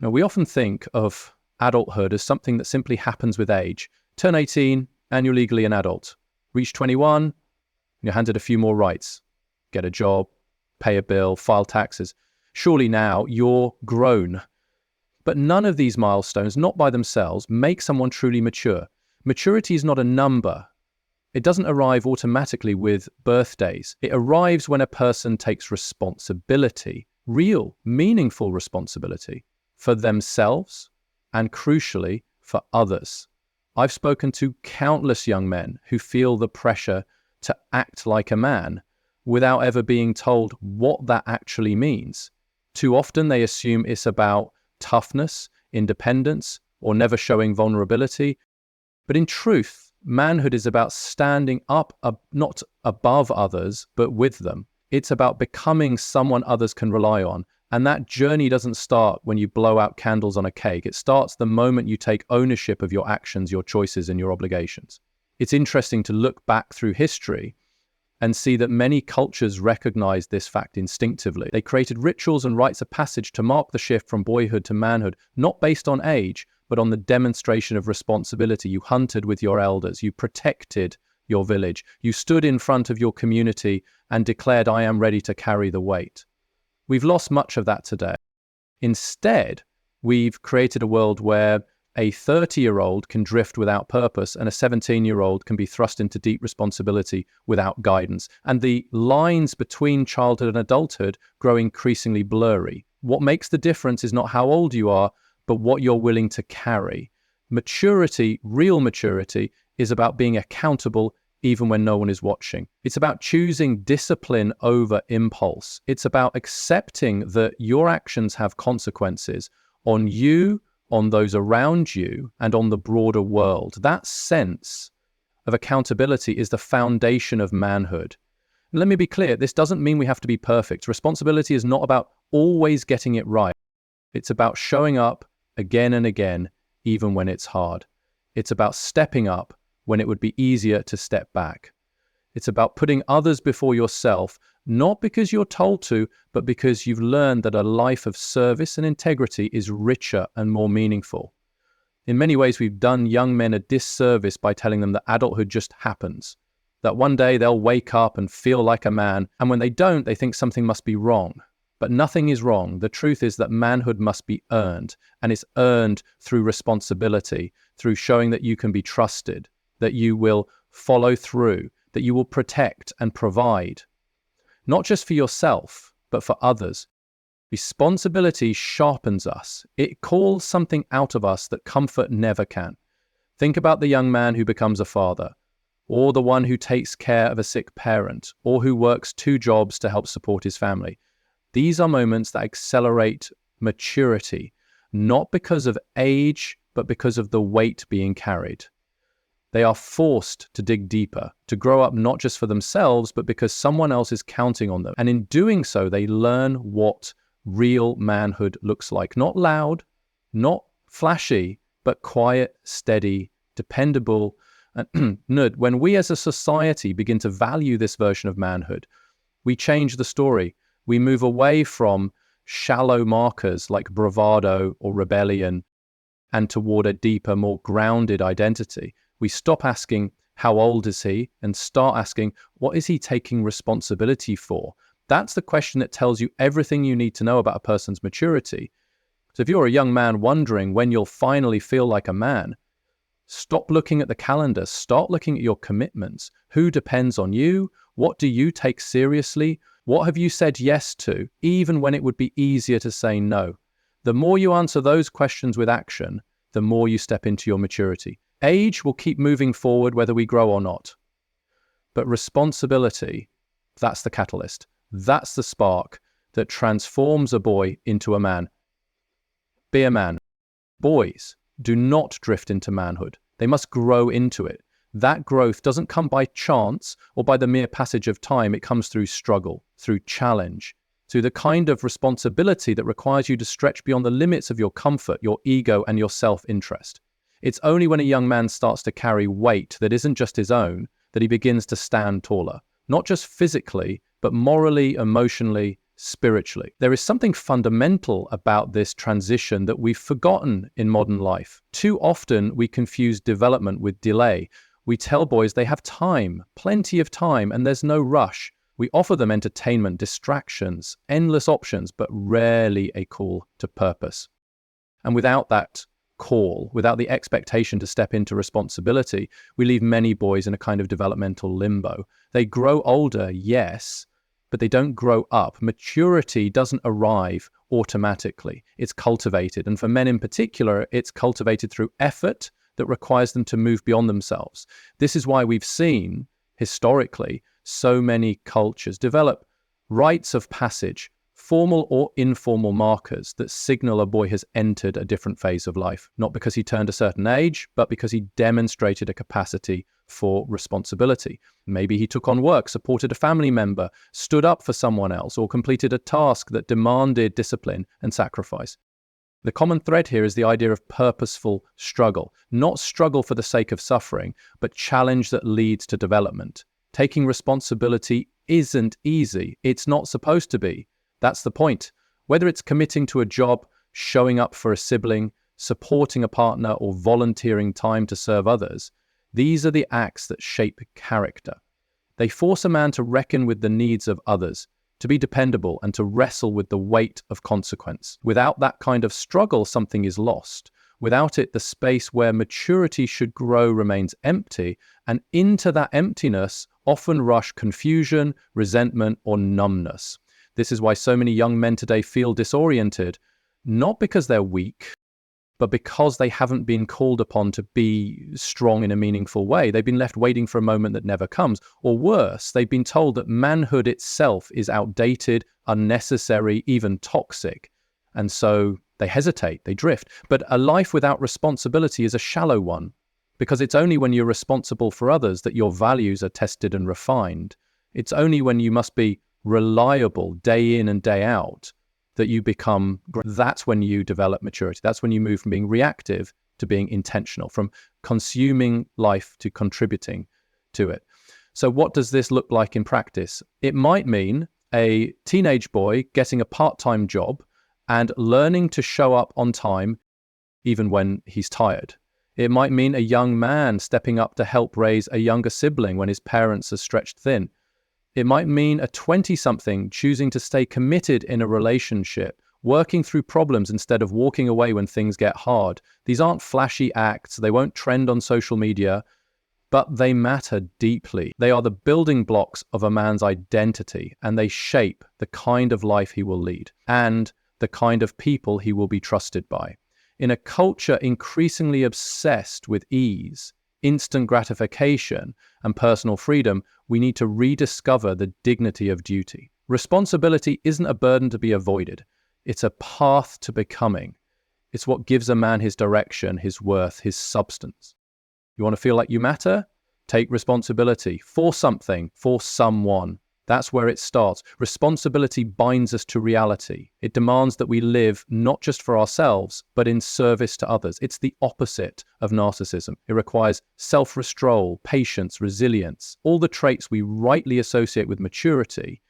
Now, we often think of adulthood as something that simply happens with age. Turn 18 and you're legally an adult. Reach 21, you're handed a few more rights. Get a job, pay a bill, file taxes. Surely now you're grown. But none of these milestones, not by themselves, make someone truly mature. Maturity is not a number. It doesn't arrive automatically with birthdays. It arrives when a person takes responsibility, real, meaningful responsibility, for themselves and, crucially, for others. I've spoken to countless young men who feel the pressure to act like a man without ever being told what that actually means. Too often they assume it's about toughness, independence, or never showing vulnerability. But in truth, manhood is about standing up, not above others, but with them. It's about becoming someone others can rely on. And that journey doesn't start when you blow out candles on a cake. It starts the moment you take ownership of your actions, your choices, and your obligations. It's interesting to look back through history and see that many cultures recognized this fact instinctively. They created rituals and rites of passage to mark the shift from boyhood to manhood, not based on age, but on the demonstration of responsibility. You hunted with your elders, you protected your village, you stood in front of your community and declared, "I am ready to carry the weight." We've lost much of that today. Instead, we've created a world where a 30-year-old can drift without purpose and a 17-year-old can be thrust into deep responsibility without guidance. And the lines between childhood and adulthood grow increasingly blurry. What makes the difference is not how old you are, but what you're willing to carry. Maturity, real maturity, is about being accountable even when no one is watching. It's about choosing discipline over impulse. It's about accepting that your actions have consequences on you, on those around you, and on the broader world. That sense of accountability is the foundation of manhood. And let me be clear, this doesn't mean we have to be perfect. Responsibility is not about always getting it right. It's about showing up again and again, even when it's hard. It's about stepping up when it would be easier to step back. It's about putting others before yourself, not because you're told to, but because you've learned that a life of service and integrity is richer and more meaningful. In many ways, we've done young men a disservice by telling them that adulthood just happens, that one day they'll wake up and feel like a man, and when they don't, they think something must be wrong. But nothing is wrong. The truth is that manhood must be earned, and it's earned through responsibility, through showing that you can be trusted, that you will follow through, that you will protect and provide, not just for yourself, but for others. Responsibility sharpens us. It calls something out of us that comfort never can. Think about the young man who becomes a father, or the one who takes care of a sick parent, or who works 2 jobs to help support his family. These are moments that accelerate maturity, not because of age, but because of the weight being carried. They are forced to dig deeper, to grow up not just for themselves, but because someone else is counting on them. And in doing so, they learn what real manhood looks like. Not loud, not flashy, but quiet, steady, dependable. And when we as a society begin to value this version of manhood, we change the story. We move away from shallow markers like bravado or rebellion and toward a deeper, more grounded identity. We stop asking, how old is he? And start asking, what is he taking responsibility for? That's the question that tells you everything you need to know about a person's maturity. So if you're a young man wondering when you'll finally feel like a man, stop looking at the calendar, start looking at your commitments. Who depends on you? What do you take seriously? What have you said yes to, even when it would be easier to say no? The more you answer those questions with action, the more you step into your maturity. Age will keep moving forward whether we grow or not. But responsibility, that's the catalyst. That's the spark that transforms a boy into a man. Be a man. Boys do not drift into manhood. They must grow into it. That growth doesn't come by chance or by the mere passage of time. It comes through struggle, through challenge, through the kind of responsibility that requires you to stretch beyond the limits of your comfort, your ego, and your self-interest. It's only when a young man starts to carry weight that isn't just his own that he begins to stand taller, not just physically, but morally, emotionally, spiritually. There is something fundamental about this transition that we've forgotten in modern life. Too often we confuse development with delay. We tell boys they have time, plenty of time, and there's no rush. We offer them entertainment, distractions, endless options, but rarely a call to purpose. And without that call, without the expectation to step into responsibility, we leave many boys in a kind of developmental limbo. They grow older, yes, but they don't grow up. Maturity doesn't arrive automatically. It's cultivated. And for men in particular, it's cultivated through effort that requires them to move beyond themselves. This is why we've seen, historically, so many cultures develop rites of passage, formal or informal markers that signal a boy has entered a different phase of life, not because he turned a certain age, but because he demonstrated a capacity for responsibility. Maybe he took on work, supported a family member, stood up for someone else, or completed a task that demanded discipline and sacrifice. The common thread here is the idea of purposeful struggle, not struggle for the sake of suffering, but challenge that leads to development. Taking responsibility isn't easy. It's not supposed to be. That's the point. Whether it's committing to a job, showing up for a sibling, supporting a partner, or volunteering time to serve others, these are the acts that shape character. They force a man to reckon with the needs of others, to be dependable, and to wrestle with the weight of consequence. Without that kind of struggle, something is lost. Without it, the space where maturity should grow remains empty, and into that emptiness often rush confusion, resentment, or numbness. This is why so many young men today feel disoriented, not because they're weak, but because they haven't been called upon to be strong in a meaningful way. They've been left waiting for a moment that never comes. Or worse, they've been told that manhood itself is outdated, unnecessary, even toxic. And so they hesitate, they drift. But a life without responsibility is a shallow one, because it's only when you're responsible for others that your values are tested and refined. It's only when you must be reliable day in and day out that you become, that's when you develop maturity. That's when you move from being reactive to being intentional, from consuming life to contributing to it. So what does this look like in practice? It might mean a teenage boy getting a part-time job and learning to show up on time even when he's tired. It might mean a young man stepping up to help raise a younger sibling when his parents are stretched thin. It might mean a 20-something choosing to stay committed in a relationship, working through problems instead of walking away when things get hard. These aren't flashy acts, they won't trend on social media, but they matter deeply. They are the building blocks of a man's identity, and they shape the kind of life he will lead and the kind of people he will be trusted by. In a culture increasingly obsessed with ease, instant gratification, and personal freedom, we need to rediscover the dignity of duty. Responsibility isn't a burden to be avoided. It's a path to becoming. It's what gives a man his direction, his worth, his substance. You want to feel like you matter? Take responsibility for something, for someone. That's where it starts. Responsibility binds us to reality. It demands that we live not just for ourselves, but in service to others. It's the opposite of narcissism. It requires self-restraint, patience, resilience, all the traits we rightly associate with maturity.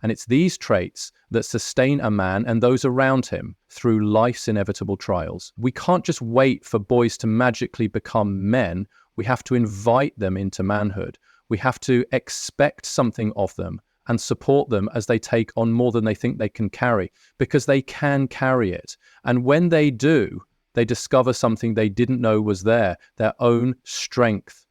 And it's these traits that sustain a man and those around him through life's inevitable trials. We can't just wait for boys to magically become men. We have to invite them into manhood. We have to expect something of them and support them as they take on more than they think they can carry, because they can carry it. And when they do, they discover something they didn't know was there, their own strength,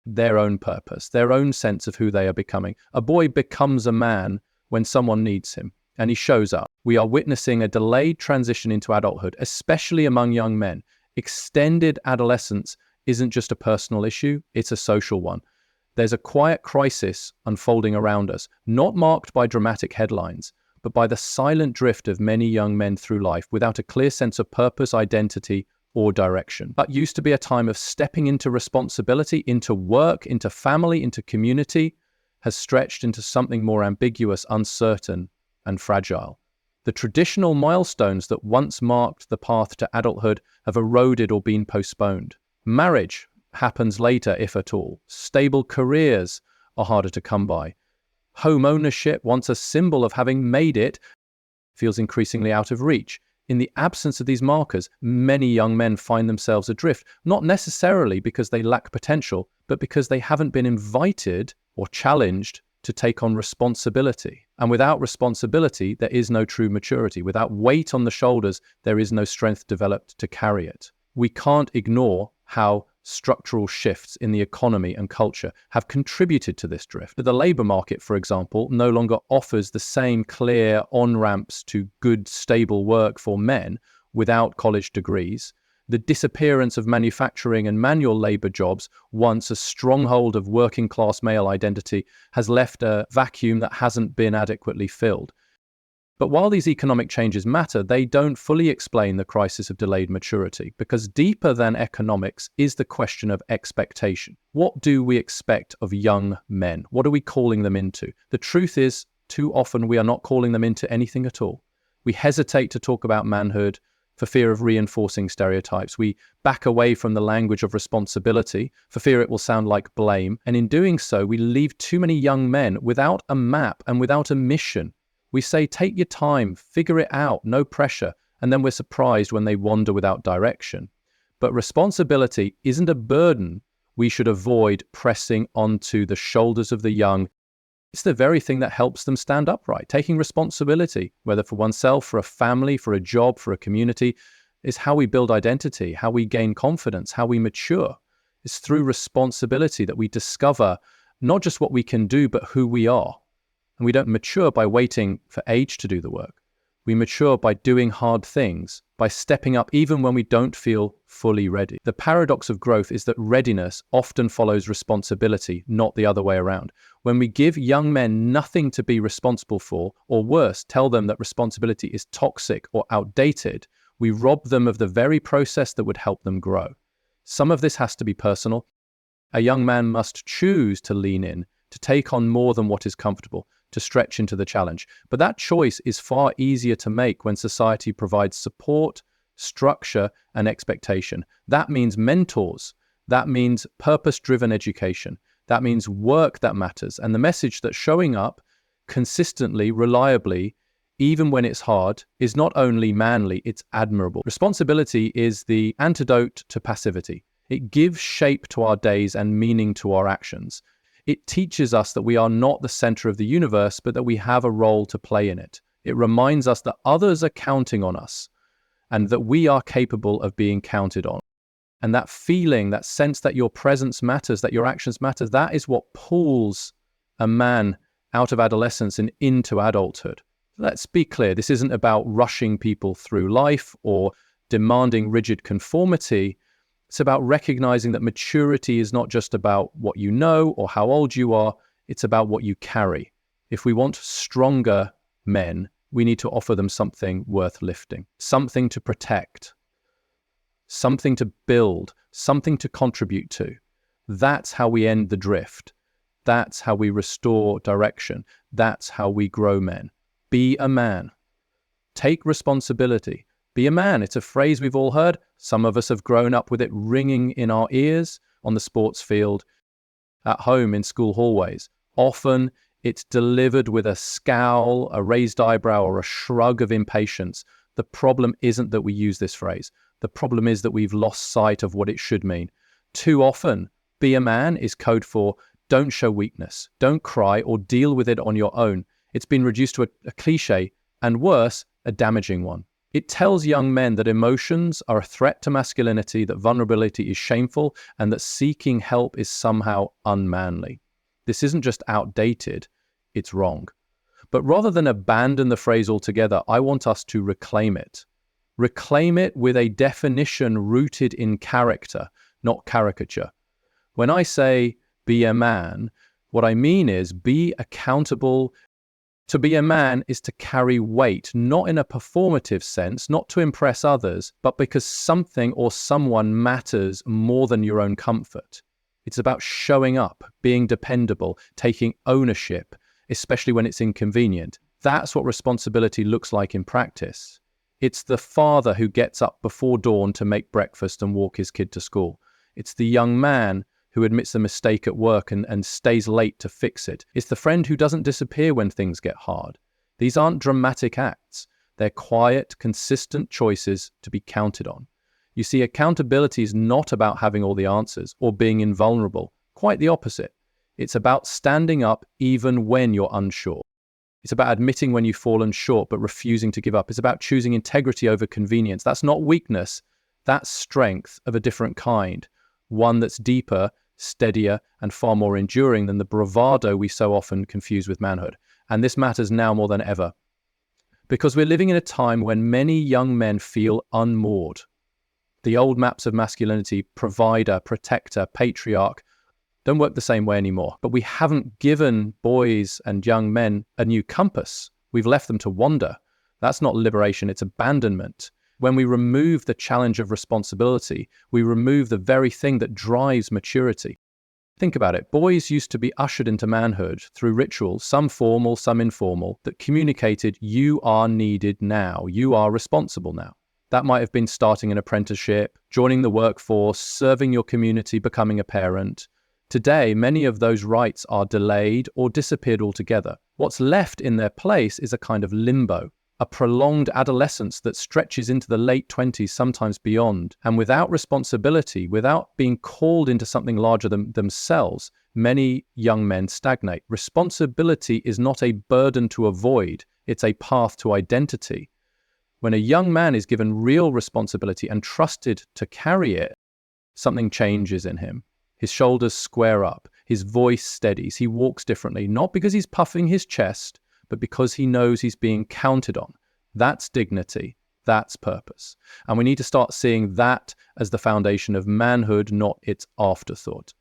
their own purpose, their own sense of who they are becoming. A boy becomes a man when someone needs him, and he shows up. We are witnessing a delayed transition into adulthood, especially among young men. Extended adolescence isn't just a personal issue, it's a social one. There's a quiet crisis unfolding around us, not marked by dramatic headlines, but by the silent drift of many young men through life without a clear sense of purpose, identity, or direction. That used to be a time of stepping into responsibility, into work, into family, into community, has stretched into something more ambiguous, uncertain, and fragile. The traditional milestones that once marked the path to adulthood have eroded or been postponed. Marriage happens later, if at all. Stable careers are harder to come by. Home ownership, once a symbol of having made it, feels increasingly out of reach. In the absence of these markers, many young men find themselves adrift, not necessarily because they lack potential, but because they haven't been invited or challenged to take on responsibility. And without responsibility, there is no true maturity. Without weight on the shoulders, there is no strength developed to carry it. We can't ignore how structural shifts in the economy and culture have contributed to this drift. The labor market, for example, no longer offers the same clear on-ramps to good, stable work for men without college degrees. The disappearance of manufacturing and manual labor jobs, once a stronghold of working-class male identity, has left a vacuum that hasn't been adequately filled. But while these economic changes matter, they don't fully explain the crisis of delayed maturity, because deeper than economics is the question of expectation. What do we expect of young men? What are we calling them into? The truth is, too often we are not calling them into anything at all. We hesitate to talk about manhood for fear of reinforcing stereotypes. We back away from the language of responsibility for fear it will sound like blame. And in doing so, we leave too many young men without a map and without a mission. We say, take your time, figure it out, no pressure, and then we're surprised when they wander without direction. But responsibility isn't a burden we should avoid pressing onto the shoulders of the young. It's the very thing that helps them stand upright. Taking responsibility, whether for oneself, for a family, for a job, for a community, is how we build identity, how we gain confidence, how we mature. It's through responsibility that we discover not just what we can do, but who we are. And we don't mature by waiting for age to do the work. We mature by doing hard things, by stepping up even when we don't feel fully ready. The paradox of growth is that readiness often follows responsibility, not the other way around. When we give young men nothing to be responsible for, or worse, tell them that responsibility is toxic or outdated, we rob them of the very process that would help them grow. Some of this has to be personal. A young man must choose to lean in, to take on more than what is comfortable, to stretch into the challenge. But that choice is far easier to make when society provides support, structure, and expectation. That means mentors. That means purpose-driven education. That means work that matters. And the message that showing up consistently, reliably, even when it's hard, is not only manly, it's admirable. Responsibility is the antidote to passivity. It gives shape to our days and meaning to our actions. It teaches us that we are not the center of the universe, but that we have a role to play in it. It reminds us that others are counting on us and that we are capable of being counted on. And that feeling, that sense that your presence matters, that your actions matter, that is what pulls a man out of adolescence and into adulthood. Let's be clear, this isn't about rushing people through life or demanding rigid conformity. It's about recognizing that maturity is not just about what you know or how old you are, it's about what you carry. If we want stronger men, we need to offer them something worth lifting, something to protect, something to build, something to contribute to. That's how we end the drift. That's how we restore direction. That's how we grow men. Be a man. Take responsibility. Be a man. It's a phrase we've all heard. Some of us have grown up with it ringing in our ears on the sports field, at home in school hallways. Often it's delivered with a scowl, a raised eyebrow, or a shrug of impatience. The problem isn't that we use this phrase. The problem is that we've lost sight of what it should mean. Too often, be a man is code for don't show weakness, don't cry, or deal with it on your own. It's been reduced to a cliche, and worse, a damaging one. It tells young men that emotions are a threat to masculinity, that vulnerability is shameful, and that seeking help is somehow unmanly. This isn't just outdated, it's wrong. But rather than abandon the phrase altogether, I want us to reclaim it. Reclaim it with a definition rooted in character, not caricature. When I say be a man, what I mean is be accountable. To be a man is to carry weight, not in a performative sense, not to impress others, but because something or someone matters more than your own comfort. It's about showing up, being dependable, taking ownership, especially when it's inconvenient. That's what responsibility looks like in practice. It's the father who gets up before dawn to make breakfast and walk his kid to school. It's the young man who admits a mistake at work and stays late to fix it. It's the friend who doesn't disappear when things get hard. These aren't dramatic acts. They're quiet, consistent choices to be counted on. You see, accountability is not about having all the answers or being invulnerable. Quite the opposite. It's about standing up even when you're unsure. It's about admitting when you've fallen short but refusing to give up. It's about choosing integrity over convenience. That's not weakness. That's strength of a different kind. One that's deeper, steadier, and far more enduring than the bravado we so often confuse with manhood. And this matters now more than ever. Because we're living in a time when many young men feel unmoored. The old maps of masculinity, provider, protector, patriarch, don't work the same way anymore. But we haven't given boys and young men a new compass. We've left them to wander. That's not liberation, it's abandonment. When we remove the challenge of responsibility, we remove the very thing that drives maturity. Think about it. Boys used to be ushered into manhood through rituals, some formal, some informal, that communicated, you are needed now, you are responsible now. That might have been starting an apprenticeship, joining the workforce, serving your community, becoming a parent. Today, many of those rights are delayed or disappeared altogether. What's left in their place is a kind of limbo, a prolonged adolescence that stretches into the late 20s, sometimes beyond. And without responsibility, without being called into something larger than themselves, many young men stagnate. Responsibility is not a burden to avoid, it's a path to identity. When a young man is given real responsibility and trusted to carry it, something changes in him. His shoulders square up, his voice steadies, he walks differently, not because he's puffing his chest, but because he knows he's being counted on. That's dignity, that's purpose. And we need to start seeing that as the foundation of manhood, not its afterthought.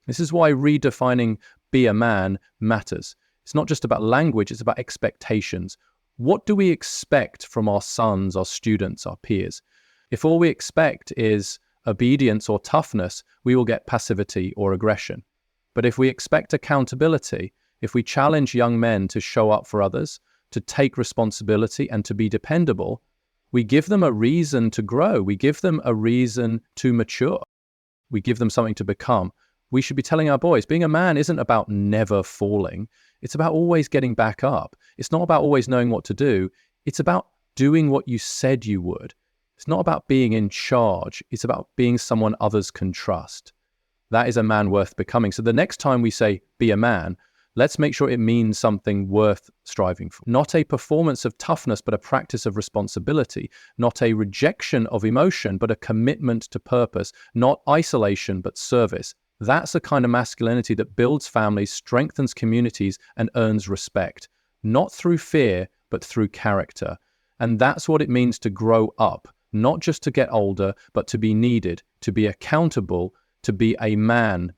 This is why redefining be a man matters. It's not just about language, it's about expectations. What do we expect from our sons, our students, our peers? If all we expect is obedience or toughness, we will get passivity or aggression. But if we expect accountability, if we challenge young men to show up for others, to take responsibility and to be dependable, we give them a reason to grow. We give them a reason to mature. We give them something to become. We should be telling our boys, being a man isn't about never falling. It's about always getting back up. It's not about always knowing what to do. It's about doing what you said you would. It's not about being in charge. It's about being someone others can trust. That is a man worth becoming. So the next time we say, be a man, let's make sure it means something worth striving for. Not a performance of toughness, but a practice of responsibility. Not a rejection of emotion, but a commitment to purpose. Not isolation, but service. That's the kind of masculinity that builds families, strengthens communities, and earns respect. Not through fear, but through character. And that's what it means to grow up. Not just to get older, but to be needed, to be accountable, to be a man